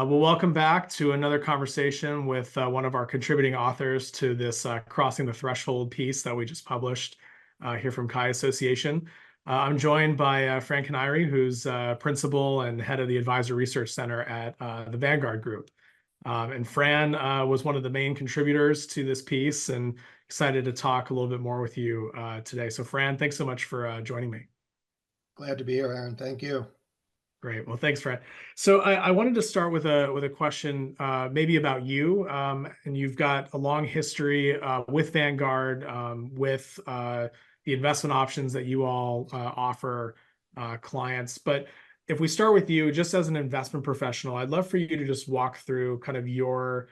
Well, welcome back to another conversation with one of our contributing authors to this Crossing the Threshold piece that we just published here from Chi Association. I'm joined by Fran Kinniry, who's principal and head of the Advisor Research Center at the Vanguard Group. And Fran was one of the main contributors to this piece, and excited to talk a little bit more with you today. So Fran, thanks so much for joining me. Glad to be here, Aaron. Thank you. Great. Well, thanks, Fran. So I wanted to start with a question maybe about you. And you've got a long history with Vanguard, with the investment options that you all offer clients. But if we start with you, just as an investment professional, I'd love for you to just walk through kind of your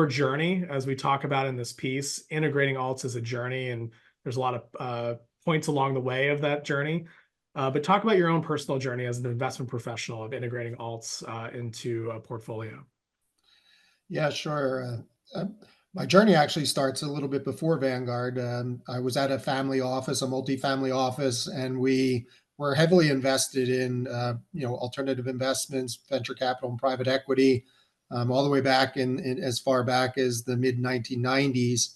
journey as we talk about in this piece. Integrating alts as a journey, and there's a lot of points along the way of that journey. But talk about your own personal journey as an investment professional of integrating alts into a portfolio. Yeah, sure. My journey actually starts a little bit before Vanguard. I was at a family office, a multifamily office, and we were heavily invested in alternative investments, venture capital, and private equity, all the way back in as far back as the mid 1990s.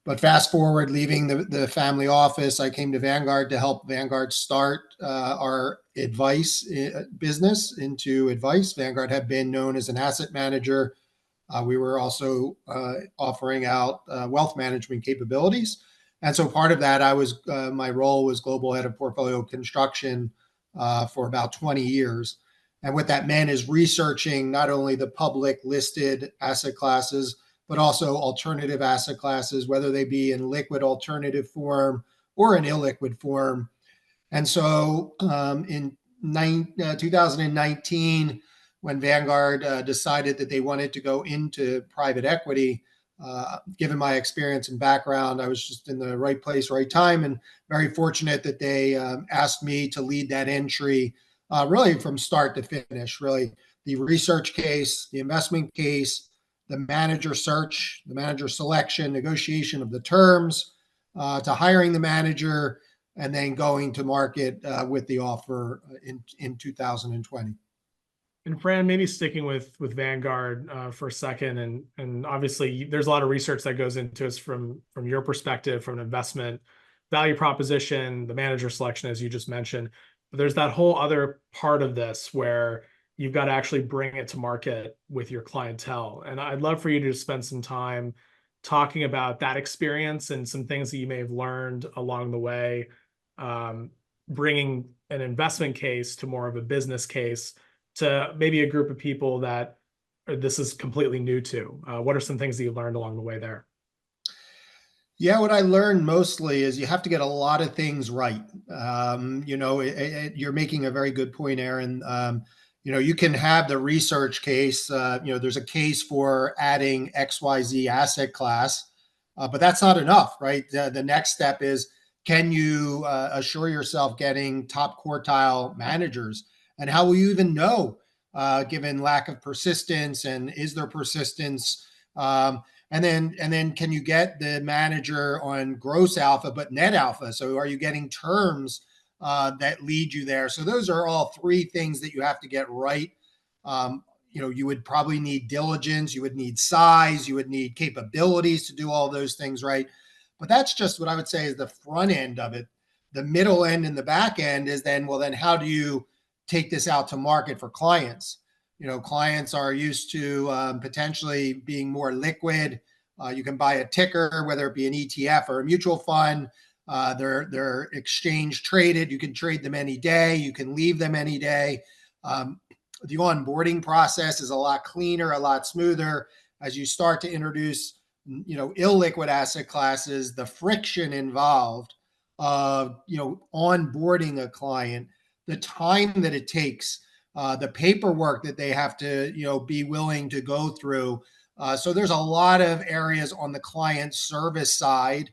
But fast forward, leaving the family office, I came to Vanguard to help Vanguard start our advice business into advice. Vanguard had been known as an asset manager. We were also offering out wealth management capabilities. And so part of that, my role was global head of portfolio construction for about 20 years. And what that meant is researching not only the public listed asset classes, but also alternative asset classes, whether they be in liquid alternative form or in illiquid form. And so in 2019, when Vanguard decided that they wanted to go into private equity, given my experience and background, I was just in the right place, right time, and very fortunate that they asked me to lead that entry really from start to finish, really the research case, the investment case, the manager search, the manager selection, negotiation of the terms, to hiring the manager, and then going to market with the offer in 2020. And Fran, maybe sticking with Vanguard for a second, and obviously there's a lot of research that goes into this from your perspective, from an investment value proposition, the manager selection, as you just mentioned. But there's that whole other part of this where you've got to actually bring it to market with your clientele. And I'd love for you to spend some time talking about that experience and some things that you may have learned along the way, bringing an investment case to more of a business case to maybe a group of people that this is completely new to. What are some things that you learned along the way there? Yeah, what I learned mostly is you have to get a lot of things right. You're making a very good point, Aaron. You can have the research case, there's a case for adding XYZ asset class, but that's not enough, right? The next step is, can you assure yourself getting top quartile managers? And how will you even know, given lack of persistence, and is there persistence? And then can you get the manager on gross alpha, but net alpha? So are you getting terms that lead you there? So those are all three things that you have to get right. You would probably need diligence, you would need size, you would need capabilities to do all those things right. But that's just what I would say is the front end of it. The middle end and the back end is then how do you take this out to market for clients? Clients are used to potentially being more liquid. You can buy a ticker, whether it be an ETF or a mutual fund. They're exchange traded. You can trade them any day. You can leave them any day. The onboarding process is a lot cleaner, a lot smoother. As you start to introduce, illiquid asset classes, the friction involved of, onboarding a client, the time that it takes, the paperwork that they have to, be willing to go through. So there's a lot of areas on the client service side.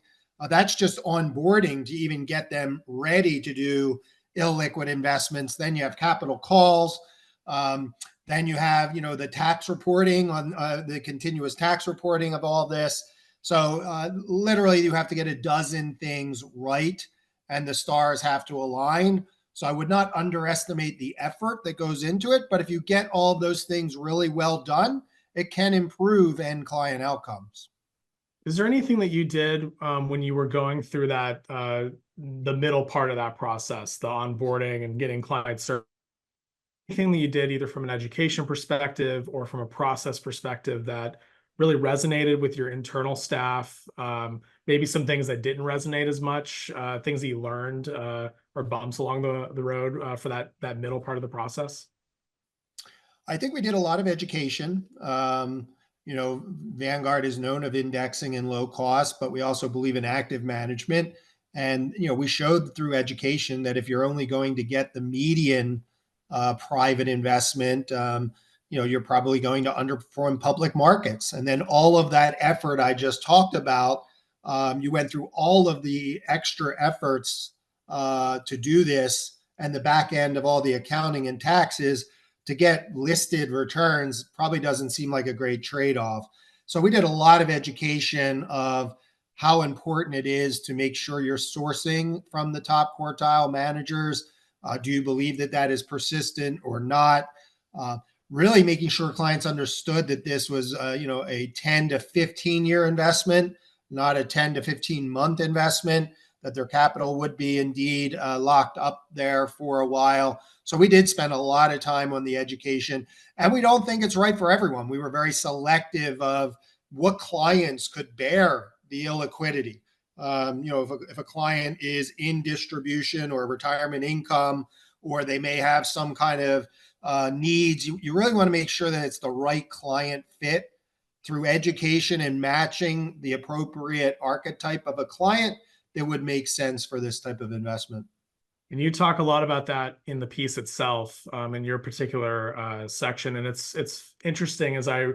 That's just onboarding to even get them ready to do illiquid investments. Then you have capital calls. Then you have, the tax reporting on the continuous tax reporting of all this. So literally you have to get a dozen things right, and the stars have to align. So I would not underestimate the effort that goes into it. But if you get all of those things really well done, it can improve end client outcomes. Is there anything that you did when you were going through that the middle part of that process, the onboarding and getting client service? Anything that you did either from an education perspective or from a process perspective that really resonated with your internal staff? Maybe some things that didn't resonate as much, things that you learned or bumps along the road for that middle part of the process? I think we did a lot of education. Vanguard is known of indexing and low cost, but we also believe in active management. And we showed through education that if you're only going to get the median private investment, you're probably going to underperform public markets. And then all of that effort I just talked about, you went through all of the extra efforts to do this, and the back end of all the accounting and taxes to get listed returns probably doesn't seem like a great trade-off. So we did a lot of education of how important it is to make sure you're sourcing from the top quartile managers. Do you believe that that is persistent or not? Really making sure clients understood that this was, a 10 to 15 year investment, not a 10 to 15 month investment, that their capital would be indeed locked up there for a while. So we did spend a lot of time on the education, and we don't think it's right for everyone. We were very selective of what clients could bear the illiquidity. If a client is in distribution or retirement income, or they may have some kind of needs, you really want to make sure that it's the right client fit through education and matching the appropriate archetype of a client that would make sense for this type of investment. And you talk a lot about that in the piece itself, in your particular section. And it's interesting as I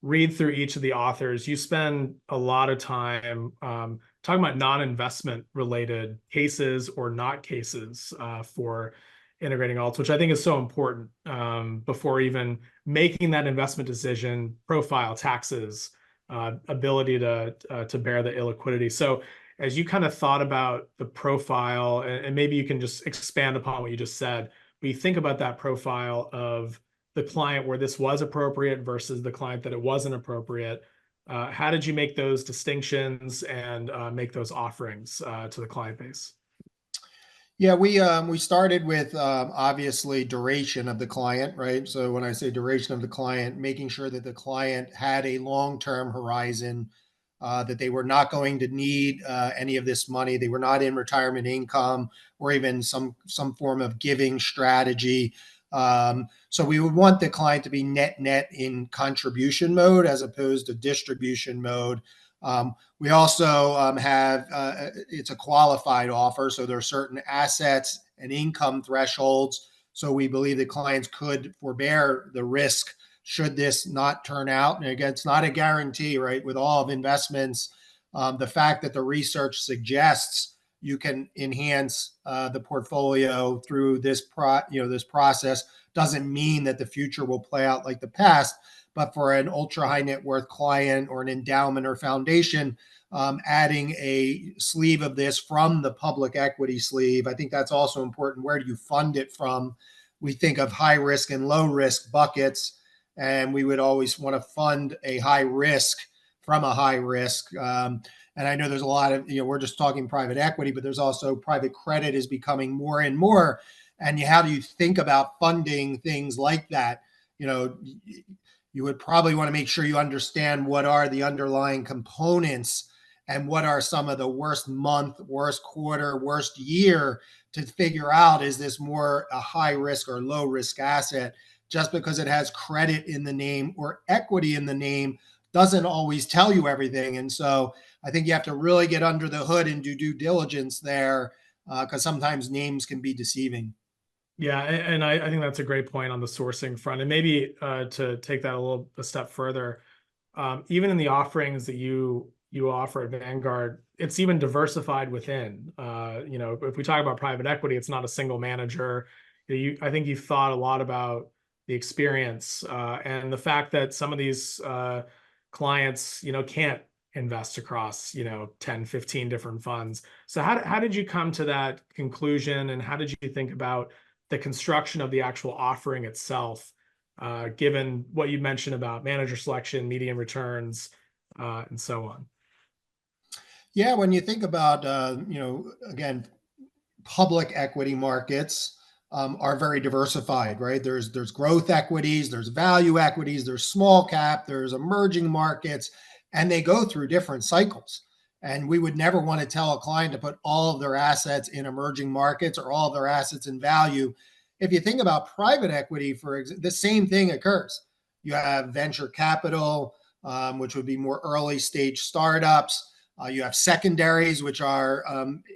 read through each of the authors, you spend a lot of time talking about non-investment related cases or not cases for integrating alts, which I think is so important before even making that investment decision: profile, taxes, ability to bear the illiquidity. So as you kind of thought about the profile, and maybe you can just expand upon what you just said, but you think about that profile of the client where this was appropriate versus the client that it wasn't appropriate. How did you make those distinctions and make those offerings to the client base? Yeah, we started with obviously duration of the client, right? So when I say duration of the client, making sure that the client had a long-term horizon, that they were not going to need any of this money. They were not in retirement income or even some form of giving strategy. So we would want the client to be net in contribution mode as opposed to distribution mode. We also have it's a qualified offer, so there are certain assets and income thresholds. So we believe that clients could forbear the risk should this not turn out. And again, it's not a guarantee, right? With all of investments, the fact that the research suggests you can enhance the portfolio through this process doesn't mean that the future will play out like the past. But for an ultra high net worth client or an endowment or foundation, adding a sleeve of this from the public equity sleeve, I think that's also important. Where do you fund it from? We think of high risk and low risk buckets, and we would always want to fund a high risk from a high risk. And I know there's a lot of, we're just talking private equity, but there's also private credit is becoming more and more. And how do you think about funding things like that? You would probably want to make sure you understand what are the underlying components and what are some of the worst month, worst quarter, worst year to figure out, is this more a high risk or low risk asset? Just because it has credit in the name or equity in the name doesn't always tell you everything. And so I think you have to really get under the hood and do due diligence there, because sometimes names can be deceiving. Yeah, and I think that's a great point on the sourcing front. And maybe to take that a step further, even in the offerings that you offer at Vanguard, it's even diversified within. If we talk about private equity, it's not a single manager. I think you've thought a lot about the experience and the fact that some of these clients, can't invest across, 10, 15 different funds. So how did you come to that conclusion, and how did you think about the construction of the actual offering itself, given what you mentioned about manager selection, median returns, and so on? Yeah, when you think about, again, public equity markets are very diversified, right? There's growth equities, there's value equities, there's small cap, there's emerging markets, and they go through different cycles. And we would never want to tell a client to put all of their assets in emerging markets or all of their assets in value. If you think about private equity, the same thing occurs. You have venture capital, which would be more early stage startups. You have secondaries, which are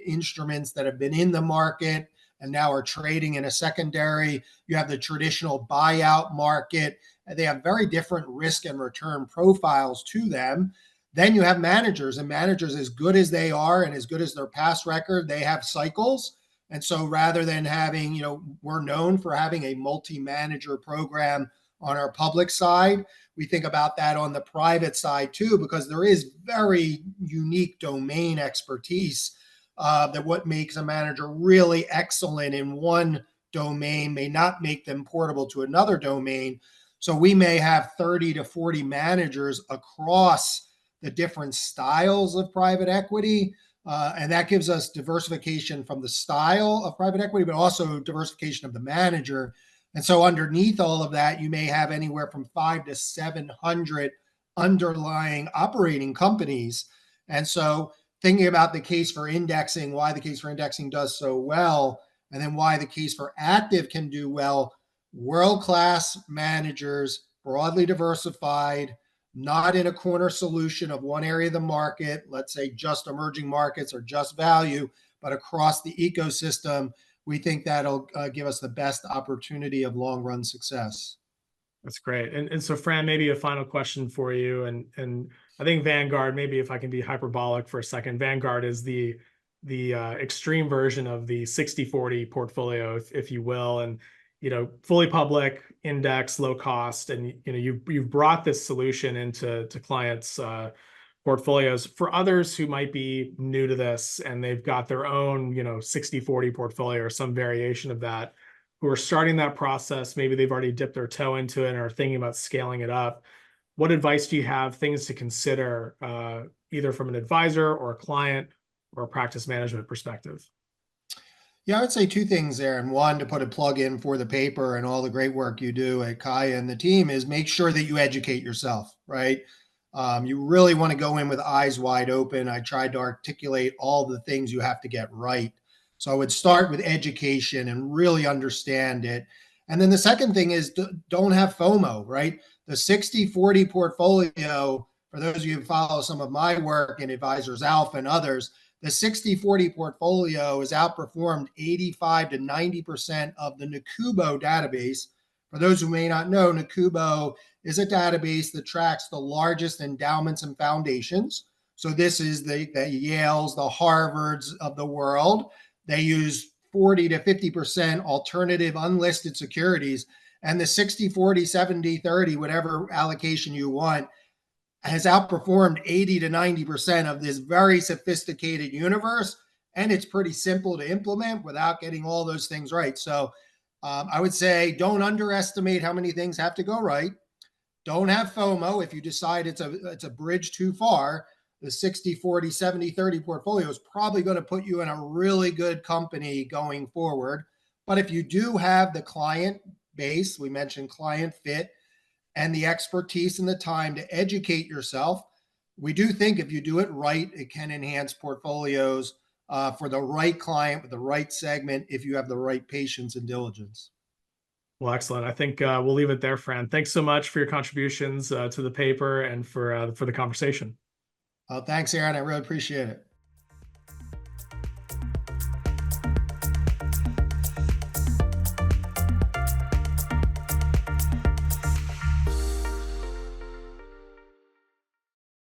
instruments that have been in the market and now are trading in a secondary. You have the traditional buyout market. They have very different risk and return profiles to them. Then you have managers, and managers, as good as they are and as good as their past record, they have cycles. And so rather than having, we're known for having a multi-manager program on our public side. We think about that on the private side too, because there is very unique domain expertise that what makes a manager really excellent in one domain may not make them portable to another domain. So we may have 30 to 40 managers across the different styles of private equity. And that gives us diversification from the style of private equity, but also diversification of the manager. And so underneath all of that, you may have anywhere from 500 to 700 underlying operating companies. And so thinking about the case for indexing, why the case for indexing does so well, and then why the case for active can do well, world-class managers, broadly diversified, not in a corner solution of one area of the market, let's say just emerging markets or just value, but across the ecosystem. We think that'll give us the best opportunity of long-run success. That's great. And so Fran, maybe a final question for you. And I think Vanguard, maybe if I can be hyperbolic for a second, Vanguard is the extreme version of the 60/40 portfolio, if you will, and fully public, index, low cost, and you've brought this solution into clients' portfolios. For others who might be new to this and they've got their own 60/40 portfolio or some variation of that, who are starting that process, maybe they've already dipped their toe into it and are thinking about scaling it up, what advice do you have, things to consider, either from an advisor or a client or a practice management perspective? Yeah, I would say two things there. And one, to put a plug in for the paper and all the great work you do at Kaya and the team, is make sure that you educate yourself, right? You really want to go in with eyes wide open. I tried to articulate all the things you have to get right. So I would start with education and really understand it. And then the second thing is don't have FOMO, right? The 60/40 portfolio, for those of you who follow some of my work in Advisors Alpha and others, the 60/40 portfolio has outperformed 85 to 90% of the NACUBO database. For those who may not know, NACUBO is a database that tracks the largest endowments and foundations. So this is the Yales, the Harvards of the world. They use 40 to 50% alternative unlisted securities, and the 60/40, 70/30, whatever allocation you want, has outperformed 80 to 90% of this very sophisticated universe. And it's pretty simple to implement without getting all those things right. So I would say don't underestimate how many things have to go right. Don't have FOMO. If you decide it's a bridge too far, the 60/40, 70/30 portfolio is probably going to put you in a really good company going forward. But if you do have the client base, we mentioned client fit, and the expertise and the time to educate yourself, we do think if you do it right, it can enhance portfolios for the right client with the right segment if you have the right patience and diligence. Well, excellent. I think we'll leave it there, Fran. Thanks so much for your contributions to the paper and for the conversation. Thanks, Aaron. I really appreciate it.